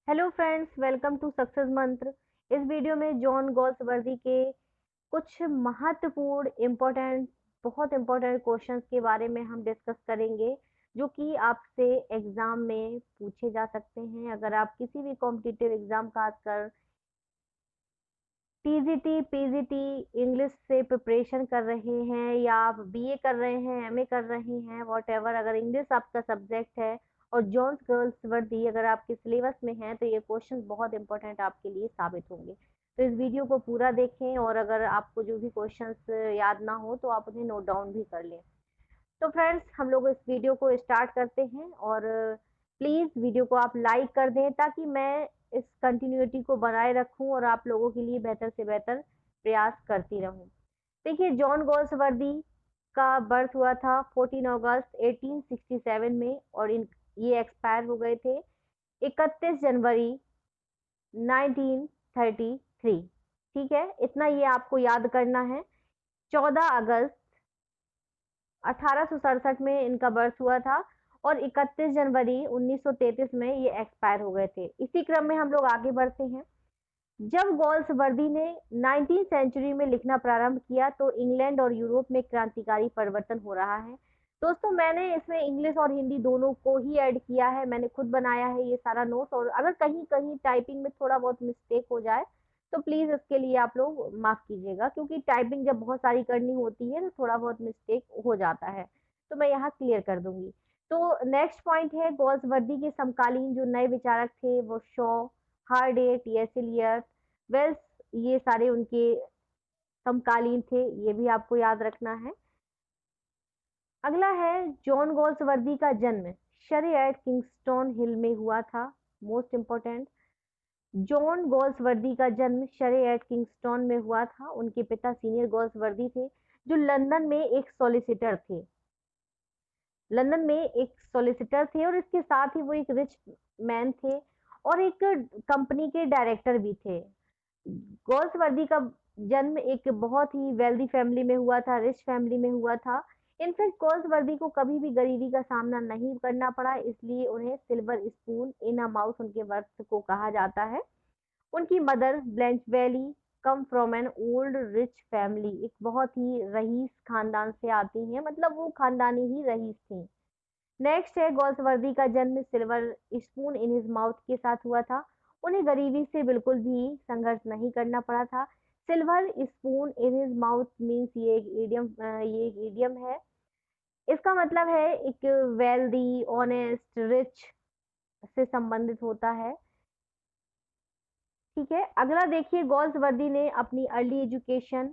Hello friends, welcome to success Mantra. इस video में John गोल्सवर्दी के कुछ महत्वपूर्ण इम्पोर्टेंट बहुत इम्पोर्टेंट क्वेश्चंस के बारे में हम डिस्कस करेंगे, जो कि आपसे एग्जाम में पूछे जा सकते हैं। अगर आप किसी भी कॉम्पिटिटिव एग्जाम, खासकर टीजीटी पीजीटी इंग्लिश से प्रिपरेशन कर रहे हैं, या आप बीए कर रहे हैं, एमए कर रहे हैं, वॉटेवर, अगर इंग्लिश आपका सब्जेक्ट है और जॉन्स गर्ल्स वर्दी अगर आपके सिलेबस में है, तो ये क्वेश्चन बहुत इंपॉर्टेंट आपके लिए साबित होंगे। तो इस वीडियो को पूरा देखें, और अगर आपको जो भी क्वेश्चंस याद ना हो तो आप उन्हें नोट डाउन भी कर लें। तो फ्रेंड्स, हम लोग इस वीडियो को स्टार्ट करते हैं, और प्लीज़ वीडियो को आप लाइक कर दें, ताकि मैं इस कंटिन्यूटी को बनाए रखूं और आप लोगों के लिए बेहतर से बेहतर प्रयास करती रहूं। देखिए, जॉन गोल्सवर्दी का बर्थ हुआ था 14 अगस्त 1867 में, और ये एक्सपायर हो गए थे 31 जनवरी 1933। ठीक है, इतना ये आपको याद करना है। 14 अगस्त 1867 में इनका बर्थ हुआ था, और 31 जनवरी 1933 में ये एक्सपायर हो गए थे। इसी क्रम में हम लोग आगे बढ़ते हैं। जब गोल्सवर्दी ने 19वीं सेंचुरी में लिखना प्रारंभ किया, तो इंग्लैंड और यूरोप में क्रांतिकारी परिवर्तन हो रहा है। दोस्तों, मैंने इसमें इंग्लिश और हिंदी दोनों को ही ऐड किया है, मैंने खुद बनाया है ये सारा नोट्स, और अगर कहीं कहीं टाइपिंग में थोड़ा बहुत मिस्टेक हो जाए तो प्लीज इसके लिए आप लोग माफ कीजिएगा, क्योंकि टाइपिंग जब बहुत सारी करनी होती है तो थोड़ा बहुत मिस्टेक हो जाता है, तो मैं यहाँ क्लियर कर दूंगी। तो नेक्स्ट पॉइंट है, गोल्सवर्दी के समकालीन जो नए विचारक थे वो Shaw, Hardy, T S. Eliot, Wells, ये सारे उनके समकालीन थे, ये भी आपको याद रखना है। अगला है, जॉन गोल्सवर्दी का जन्म शरे एट किंगस्टन हिल में हुआ था। मोस्ट इंपॉर्टेंट, जॉन गोल्सवर्दी का जन्म शरे एट किंगस्टन में हुआ था। उनके पिता सीनियर गोल्सवर्दी थे, जो लंदन में एक सॉलिसिटर थे। लंदन में एक सॉलिसिटर थे, और इसके साथ ही वो एक रिच मैन थे, और एक कंपनी के डायरेक्टर भी थे। गोल्सवर्दी का जन्म एक बहुत ही वेल्दी फैमिली में हुआ था, रिच फैमिली में हुआ था। इनफैक्ट गोल्सवर्दी को कभी भी गरीबी का सामना नहीं करना पड़ा, इसलिए उन्हें silver spoon in a mouth उनके वर्थ को कहा जाता है। उनकी mother Blanche Bailey come from an old rich family, एक बहुत ही रईस खानदान से आती हैं, मतलब वो खानदानी ही रईस थी। नेक्स्ट है, गोल्सवर्दी का जन्म silver spoon in his mouth के साथ हुआ था। उन्हें गरीबी से बिल्कुल भी संघर्ष नहीं करना पड़ा था। Silver spoon in his mouth means ये एक इडियम है। इसका मतलब है एक वेल्दी, ऑनेस्ट, रिच से संबंधित होता है। ठीक है, अगला देखिए, गोल्सवर्दी ने अपनी अर्ली एजुकेशन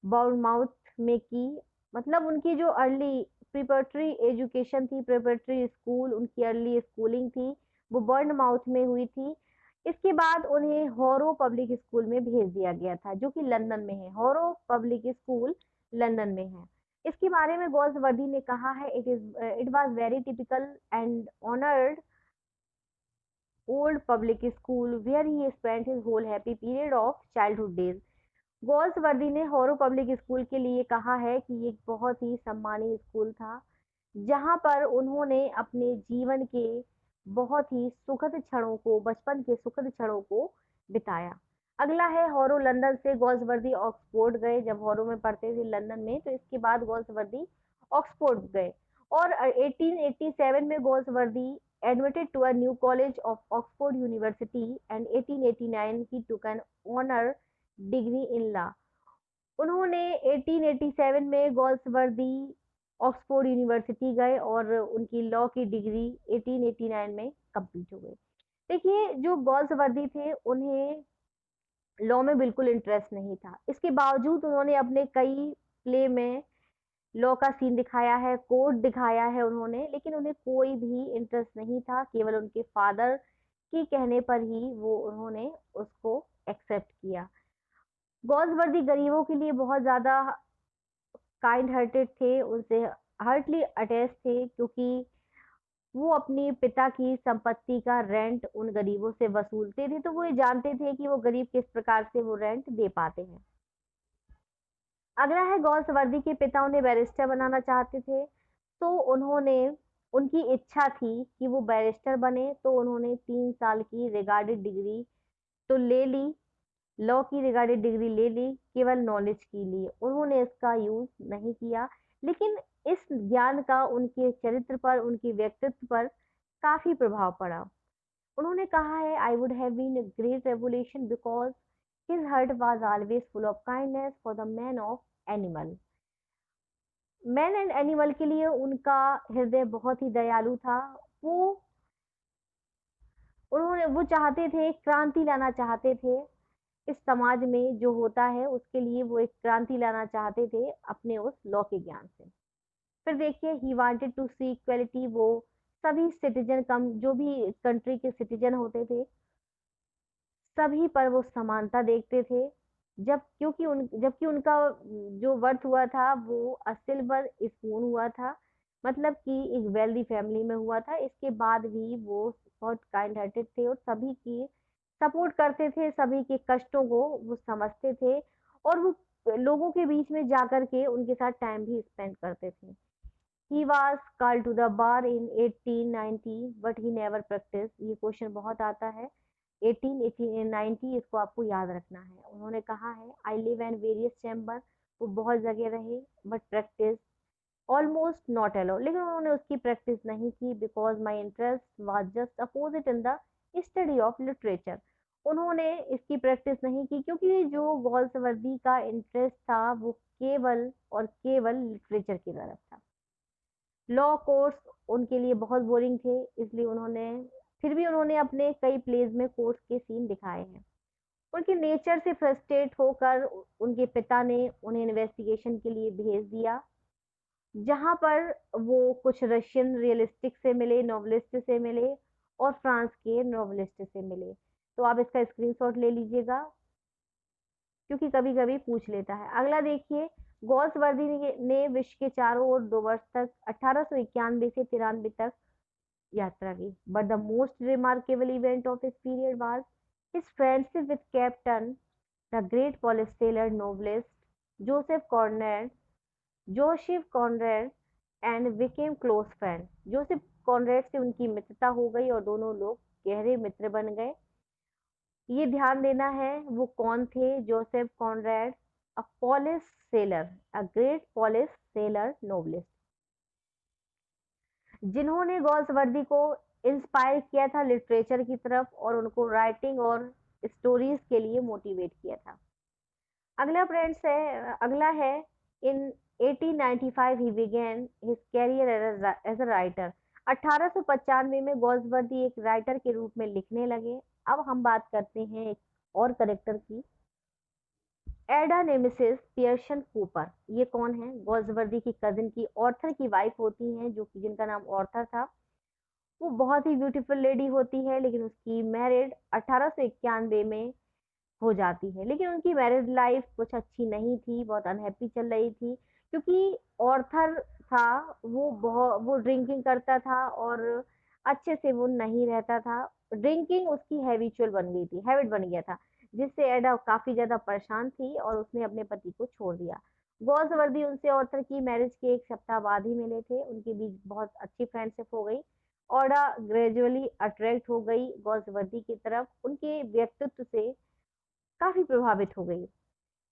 बाउरमाउथ में की। मतलब उनकी जो अर्ली प्रिपरेटरी एजुकेशन थी, प्रिपरेटरी स्कूल, उनकी अर्ली स्कूलिंग थी, वो बर्नमाउथ में हुई थी। इसके बाद उन्हें हॉरो पब्लिक स्कूल में भेज दिया गया था, जो कि लंदन में है। हॉरो पब्लिक स्कूल लंदन में है। इसके बारे में गोल्सवर्दी ने कहा है, it was very typical and honoured old public school where he spent his whole happy period of childhood days। गोल्सवर्दी ने हॉरो पब्लिक स्कूल के लिए कहा है कि ये एक बहुत ही सम्मानीय स्कूल था, जहां पर उन्होंने अपने जीवन के बहुत ही सुखद क्षणों को, बचपन के सुखद क्षणों को बिताया। अगला है, हॉरो लंदन से गोल्सवर्दी ऑक्सफोर्ड गए। जब हॉरो में पढ़ते थे लंदन में, तो इसके बाद गोल्सवर्दी ऑक्सफोर्ड गए, और 1887 में गोल्सवर्दी admitted to a new college of Oxford University, and 1889 he took an honor degree in law। उन्होंने 1887 में गोल्सवर्दी ऑक्सफोर्ड यूनिवर्सिटी गए, और उनकी लॉ की डिग्री 1889 में कंप्लीट हो गई। देखिए, जो गोल्सवर्दी थे, उन्हें लॉ में बिल्कुल इंटरेस्ट नहीं था। इसके बावजूद उन्होंने अपने कई प्ले में लॉ का सीन दिखाया है, कोर्ट दिखाया है उन्होंने, लेकिन उन्हें कोई भी इंटरेस्ट नहीं था। केवल उनके फादर के कहने पर ही वो उन्होंने उसको एक्सेप्ट किया। गोल्सवर्दी गरीबों के लिए बहुत ज्यादा काइंड हार्टेड थे, उनसे हार्टली अटैच थे, क्योंकि वो अपने पिता की संपत्ति का रेंट उन गरीबों से वसूलते थे, तो वो ये जानते थे कि वो गरीब किस प्रकार से वो रेंट दे पाते हैं। अगला है, गोल्सवर्दी के पिता उन्हें बैरिस्टर बनाना चाहते थे, तो उन्होंने उनकी इच्छा थी कि वो बैरिस्टर बने, तो उन्होंने 3 साल की रिगार्डेड डिग्री तो ले ली, लॉ की रिगार्डेड डिग्री ले ली, केवल नॉलेज के लिए उन्होंने इसका यूज नहीं किया। लेकिन इस ज्ञान का उनके चरित्र पर, उनके व्यक्तित्व पर काफी प्रभाव पड़ा। उन्होंने कहा है, I would have been a great revolution because his heart was always full of kindness for the man of animal। Man and animal के लिए उनका हृदय बहुत ही दयालु था। वो वो चाहते थे, क्रांति लाना चाहते थे इस समाज में जो होता है उसके लिए, वो एक क्रांति लाना चाहते थे अपने उस लॉ के ज्ञान से। फिर देखिए, he wanted to see equality, वो सभी सिटीजन, कम जो भी कंट्री के सिटीजन होते थे सभी पर वो समानता देखते थे। जबकि उनका जो बर्थ हुआ था वो सिल्वर स्पून हुआ था, मतलब कि एक वेल्दी फैमिली में हुआ था। इसके बाद भी वो बहुत काइंड हार्टेड थे और सभी की सपोर्ट करते थे, सभी के कष्टों को वो समझते थे और वो लोगों के बीच में जाकर के उनके साथ टाइम भी स्पेंड करते थे। He was called to the bar in 1890 but he never practice. ये क्वेश्चन बहुत आता है। 1890 इसको आपको याद रखना है। उन्होंने कहा है, I live in various chamber, वो बहुत जगह रहे बट प्रैक्टिस ऑलमोस्ट नॉट अलो, लेकिन उन्होंने उसकी प्रैक्टिस नहीं की because my interest was just opposite in the study of literature. उन्होंने इसकी प्रैक्टिस नहीं की क्योंकि जो गॉल्सवर्दी का इंटरेस्ट था वो केवल और केवल लिटरेचर की तरफ था। लॉ कोर्स उनके लिए बहुत बोरिंग थे, इसलिए उन्होंने फिर भी उन्होंने अपने कई प्लेज में कोर्स के सीन दिखाए हैं। उनके नेचर से फ्रस्ट्रेट होकर उनके पिता ने उन्हें इन्वेस्टिगेशन के लिए भेज दिया, जहां पर वो कुछ रशियन रियलिस्टिक से मिले, नॉवलिस्ट से मिले और फ्रांस के नॉवलिस्ट से मिले। तो आप इसका स्क्रीनशॉट ले लीजिएगा क्योंकि कभी कभी पूछ लेता है। अगला देखिए, गॉल्सवर्दी ने विश्व के चारों ओर 2 वर्ष तक 1891 से 93 तक यात्रा की। But the most remarkable event of his period was his friendship with captain the great polish seller novelist Joseph Conrad Joseph Conrad and became close friend. Joseph Conrad से उनकी मित्रता हो गई और दोनों लोग गहरे मित्र बन गए। ये ध्यान देना है वो कौन थे, Joseph Conrad, a polish seller, a great polish seller novelist, जिन्होंने गॉल्सवर्दी को इंस्पायर किया था लिटरेचर की तरफ और उनको राइटिंग और स्टोरीज के लिए मोटिवेट किया था। अगला है in 1895 he began his career as a writer. 1895 में गॉल्सवर्दी एक राइटर के रूप में लिखने लगे। अब हम बात करते हैं एक और करेक्टर की, एडा नेमेसिस पियर्सन कूपर। ये कौन है? गॉल्सवर्दी की कजिन की, ऑर्थर की वाइफ होती हैं, जो कि जिनका नाम ऑर्थर था। वो बहुत ही ब्यूटीफुल लेडी होती है, लेकिन उसकी मैरिड 1891 में हो जाती है। लेकिन उनकी मैरिड लाइफ कुछ अच्छी नहीं थी, बहुत अनहैप्पी चल रही थी क्योंकि ऑर्थर था वो ड्रिंकिंग करता था और अच्छे से वो नहीं रहता था। ड्रिंकिंग उसकी हैबिचुअल बन गई थी, हैबिट बन गया था, जिससे एडा काफी ज्यादा परेशान थी और उसने अपने पति को छोड़ दिया। गॉल्सवर्दी उनसे ऑर्थर की मैरिज के 1 सप्ताह बाद ही मिले थे। उनके बीच बहुत अच्छी फ्रेंडशिप हो गई। ओडा ग्रेजुअली अट्रैक्ट हो गई गॉल्सवर्दी की तरफ, उनके व्यक्तित्व से काफी प्रभावित हो गई।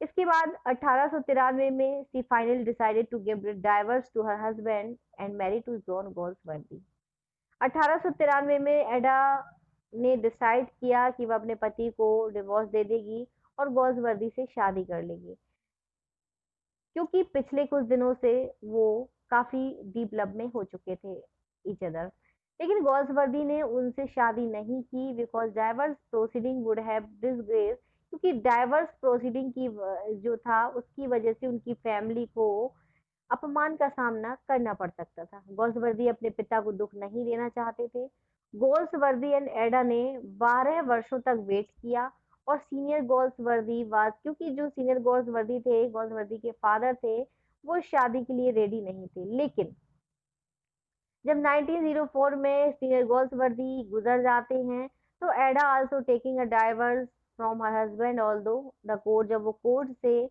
इसके बाद 1893 में she finally decided to give divorce to her husband and marry to John Galsworthy. 1893 में एडा ने डिसाइड किया कि वह अपने पति को डिवोर्स दे देगी और गॉल्सवर्दी से शादी कर लेगी, क्योंकि पिछले कुछ दिनों से वो काफी डीप लव में हो चुके थे ईच अदर। लेकिन गॉल्सवर्दी ने उनसे शादी नहीं की because diverse proceeding would have disgrace, क्योंकि डाइवर्स प्रोसीडिंग की जो था उसकी वजह से उनकी फैमिली को अपमान का सामना करना पड़ सकता था। गोल्सवर्दी अपने पिता को दुख नहीं देना चाहते थे। गोल्सवर्दी एंड एडा ने 12 वर्षों तक वेट किया और सीनियर गोल्सवर्दी वाज, क्योंकि जो सीनियर गोल्सवर्दी थे, गोल्सवर्दी के फादर थे, वो शादी के लिए रेडी नहीं थे। लेकिन जब 1904 में सीनियर गोल्सवर्दी गुजर जाते हैं तो एडा also taking a diverse from her husband, although the court, जब वो कोर्ट से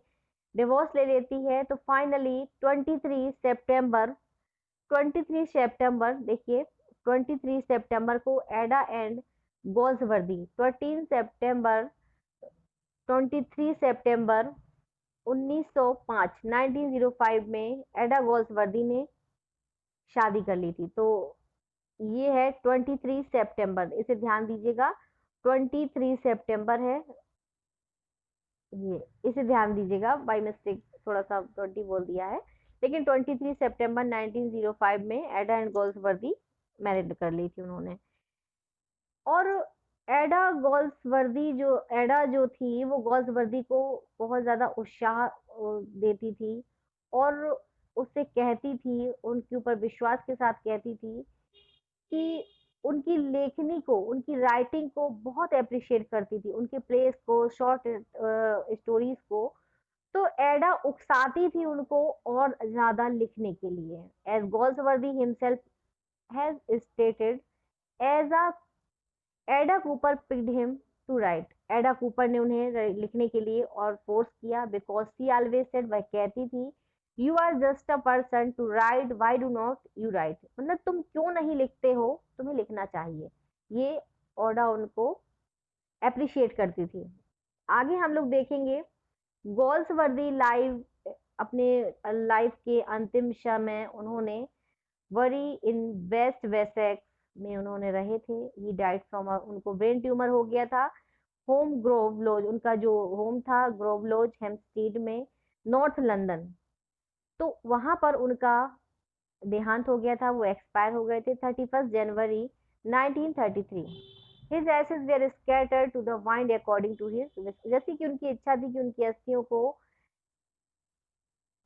डिवोर्स ले लेती है तो फाइनली 23 सितंबर 23 सितंबर, देखिए 23 सितंबर को एडा एंड गोल्सवर्दी, 23 सितंबर 1905 1905 में एडा गोल्सवर्दी ने शादी कर ली थी। तो ये है 23 सितंबर, इसे ध्यान दीजिएगा, 23 सितंबर है ये, इसे ध्यान दीजिएगा, बाय मिस्टेक थोड़ा सा 20 बोल दिया है, लेकिन 23 सितंबर 1905 में एडा एंड गोल्सवर्दी मैरिड कर ली थी उन्होंने। और एडा जो थी वो गोल्सवर्दी को बहुत ज्यादा उत्साह देती थी, और उससे कहती थी, उनके ऊपर विश्वास के साथ कहती थी कि उनकी लेखनी को, उनकी राइटिंग को बहुत अप्रिशिएट करती थी, उनके प्लेस को, शॉर्ट स्टोरीज को। तो एडा उकसाती थी उनको और ज्यादा लिखने के लिए। As Galsworthy himself has stated, as a Ada Cooper picked him to write, Ada Cooper ने उन्हें लिखने के लिए और फोर्स किया, बिकॉज शी ऑलवेज सेड, वह कहती थी, you are just a person to write, why do not you write, मतलब तुम क्यों नहीं लिखते हो, तुम्हें लिखना चाहिए। ये ओडा उनको अप्रिशिएट करती थी। आगे हम लोग देखेंगे गोल्सवर्दी लाइव, अपने लाइफ के अंतिम समय उन्होंने वरी इन वेस्ट वेसेक्स में उन्होंने रहे थे। ही डाइड फ्रॉम, उनको ब्रेन ट्यूमर हो गया था। होम ग्रोव लॉज, उनका जो होम था ग्रोव लॉज हेम्पस्टीड में, नॉर्थ लंदन, तो वहां पर उनका देहांत हो गया था, वो एक्सपायर हो गए थे 31 जनवरी 1933। His ashes were scattered to the wind according to his, जैसे कि उनकी इच्छा थी कि उनकी अस्थियों को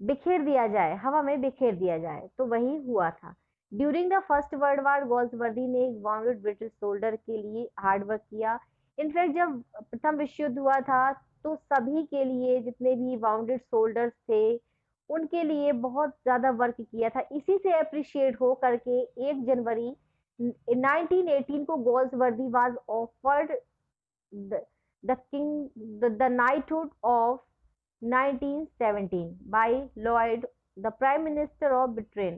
बिखेर दिया जाए, हवा में बिखेर दिया जाए, तो वही हुआ था। During the First World War Galsworthy ने एक वाउंडेड ब्रिटिश सोल्जर के लिए हार्ड वर्क किया। इनफैक्ट जब प्रथम विश्व युद्ध हुआ था तो सभी के लिए, जितने भी वाउंडेड सोल्जर्स थे, उनके लिए बहुत ज्यादा वर्क किया था। इसी से अप्रिशिएट हो करके 1 जनवरी 1918 को Galsworthy was offered the King the knighthood of 1917 by Lloyd, the Prime Minister of Britain।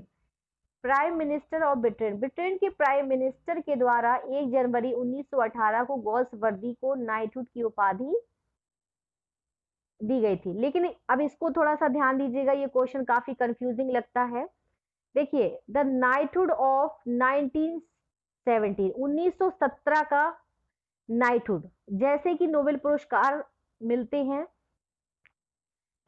Prime minister of Britain, Britain के प्राइम मिनिस्टर के द्वारा 1 जनवरी 1918 को गोल्सवर्दी को नाइटहुड की उपाधि दी गई थी। लेकिन अब इसको थोड़ा सा ध्यान दीजिएगा, ये क्वेश्चन काफी कंफ्यूजिंग लगता है। देखिए, द नाइटहुड ऑफ 1917, 1917 का नाइटहुड, जैसे कि नोबेल पुरस्कार मिलते हैं,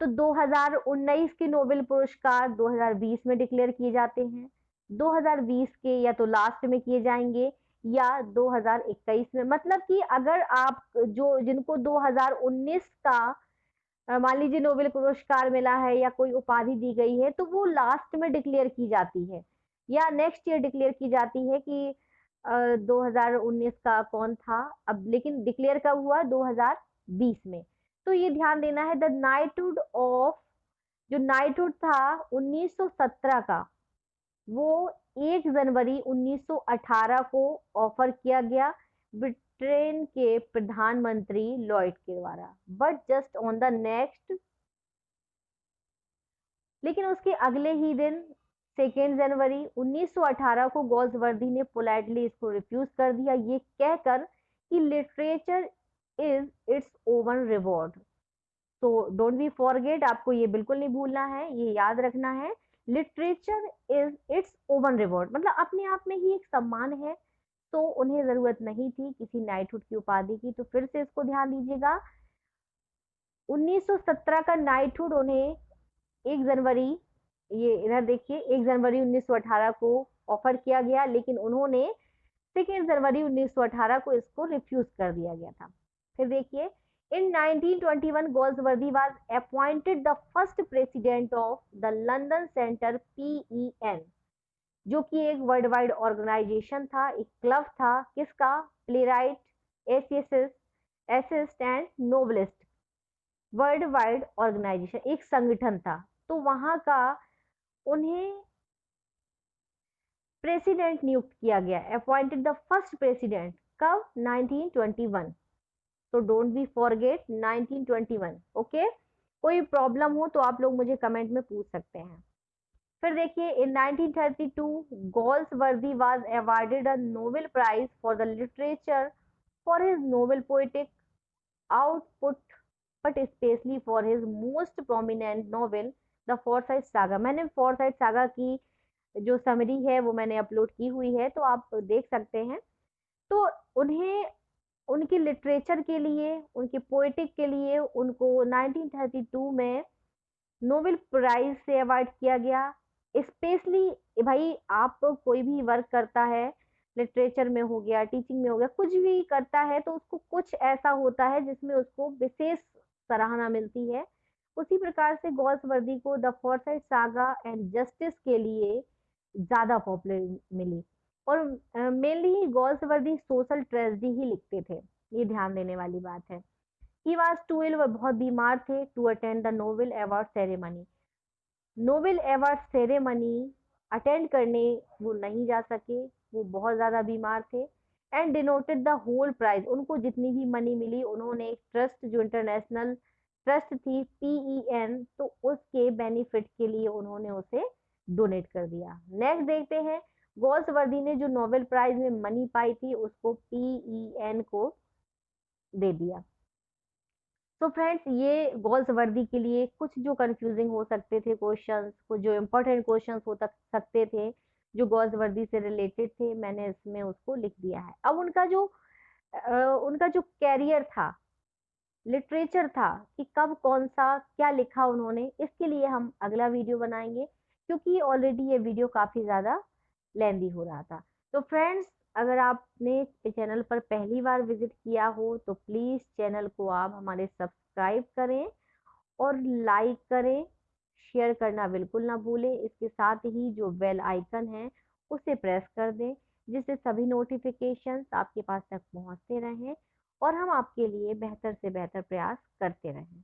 तो 2019 के नोबेल पुरस्कार 2020 में डिक्लेयर किए जाते हैं। 2020 के या तो लास्ट में किए जाएंगे या 2021 में, मतलब कि अगर आप जो जिनको 2019 का मान लीजिए नोबेल पुरस्कार मिला है या कोई उपाधि दी गई है, तो वो लास्ट में डिक्लेयर की जाती है या नेक्स्ट ईयर डिक्लेयर की जाती है कि 2019 का कौन था अब, लेकिन डिक्लेयर कब हुआ, 2020 में। तो ये ध्यान देना है, द नाइटहुड ऑफ, जो नाइटहुड था 1917 का, वो 1 जनवरी 1918 को ऑफर किया गया ब्रिटेन के प्रधानमंत्री लॉयड के द्वारा, but just on the next, लेकिन उसके अगले ही दिन 2 जनवरी 1918 को गोल्सवर्दी ने पोलाइटली इसको रिफ्यूज कर दिया, ये कहकर कि literature is it's oven reward. तो डोंट बी फॉरगेट, आपको ये बिल्कुल नहीं भूलना है, ये याद रखना है, literature is it's oven reward, मतलब अपने आप में ही एक सम्मान है, तो उन्हें जरूरत नहीं थी किसी नाइटहुड की उपाधि की। तो फिर से इसको ध्यान दीजिएगा, 1917 का नाइटहुड उन्हें 1 जनवरी, ये इधर देखिए, 1 जनवरी 1918 को ऑफर किया गया, लेकिन उन्होंने 2 जनवरी 1918 को इसको रिफ्यूज कर दिया गया था। फिर देखिए, in 1921 Galsworthy was appointed the first president of the London centre PEN, जो कि एक वर्ल्ड वाइड ऑर्गेनाइजेशन था, एक क्लब था, किसका, playwright essayist and novelist world wide organisation, एक संगठन था। तो वहां का उन्हें प्रेसिडेंट नियुक्त किया गया, अपॉइंटेड द फर्स्ट प्रेसिडेंट, कब, 1921। तो डोंट बी फॉरगेट 1921, ओके। कोई प्रॉब्लम हो तो आप लोग मुझे कमेंट में पूछ सकते हैं। फिर देखिए in 1932 Galsworthy was awarded a Nobel prize for the literature for his Nobel poetic output but specially for his most prominent novel the Forsyte Saga. मैंने फॉरसाइट सागा की जो समरी है वो मैंने अपलोड की हुई है, तो आप देख सकते हैं। तो उन्हें उनकी लिटरेचर के लिए, उनकी पोएटिक के लिए उनको 1932 में नोबेल प्राइज से अवार्ड किया गया। स्पेशली भाई आप कोई भी वर्क करता है, लिटरेचर में हो गया, टीचिंग में हो गया, कुछ भी करता है तो उसको कुछ ऐसा होता है जिसमें उसको विशेष सराहना मिलती है। उसी प्रकार से गॉल्सवर्दी को the Forsyte saga and justice के लिए ज्यादा पॉपुलर मिली। और मेनली गॉल्सवर्दी सोशल ट्रेजेडी ही लिखते थे, ये ध्यान देने वाली बात है। ही वॉज टू इल, वह बहुत बीमार थे, to attend the Nobel award ceremony. Nobel award ceremony attend करने वो नहीं जा सके, वो बहुत ज़्यादा बीमार थे। And donated the whole prize, उनको जितनी भी मनी मिली उन्होंने एक ट्रस्ट, जो इंटरनेशनल ट्रस्ट थी PEN, तो उसके बेनिफिट के लिए उन्होंने उसे डोनेट कर दिया। नेक्स्ट देखते हैं, गोल्सवर्दी ने जो नोबेल प्राइज में मनी पाई थी उसको PEN को दे दिया। तो फ्रेंड्स ये गोल्स वर्दी के लिए कुछ जो कंफ्यूजिंग हो सकते थे क्वेश्चंस, कुछ जो इम्पोर्टेंट क्वेश्चंस हो सकते थे जो गोल्स वर्दी से रिलेटेड थे, मैंने इसमें उसको लिख दिया है। अब उनका जो कैरियर था, लिटरेचर था, कि कब कौन सा क्या लिखा उन्होंने, इसके लिए हम अगला वीडियो बनाएंगे, क्योंकि ऑलरेडी ये वीडियो काफ़ी ज़्यादा लेंदी हो रहा था। तो फ्रेंड्स, अगर आपने चैनल पर पहली बार विजिट किया हो तो प्लीज़ चैनल को आप हमारे सब्सक्राइब करें और लाइक करें, शेयर करना बिल्कुल ना भूलें। इसके साथ ही जो बेल आइकन है उसे प्रेस कर दें, जिससे सभी नोटिफिकेशंस आपके पास तक पहुंचते रहें और हम आपके लिए बेहतर से बेहतर प्रयास करते रहें।